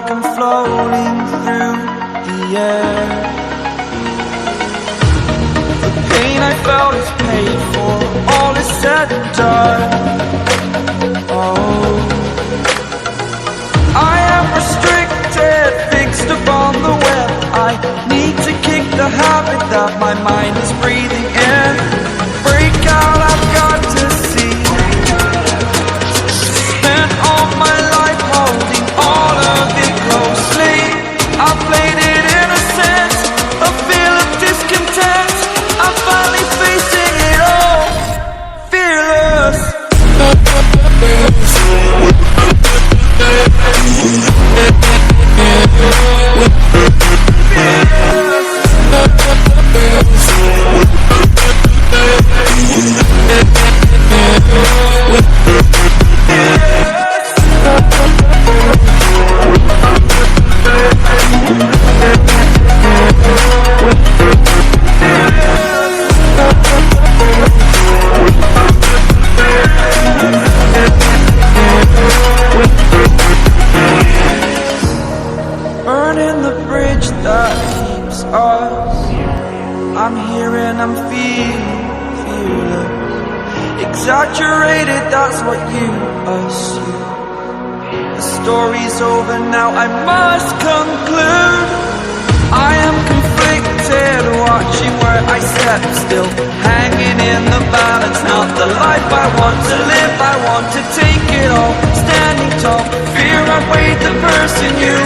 like I'm floating through the air. The pain I felt is paid for, all is said and done. Oh, I am restricted, fixed upon the web. I need to kick the habit that my mind is breathing in. Break out, I've got to see. Spent all my life holding all of it closely. I played it innocent, a feel of discontent. I'm finally facing it all, fearless. Burning the bridge that keeps us. I'm here and I'm feeling fearless. Exaggerated, that's what you assume. The story's over now, I must conclude. I am conflicted, watching where I step still, hanging in the balance. Not the life I want to live, I want to take it all. Standing tall, fear I weighed the person you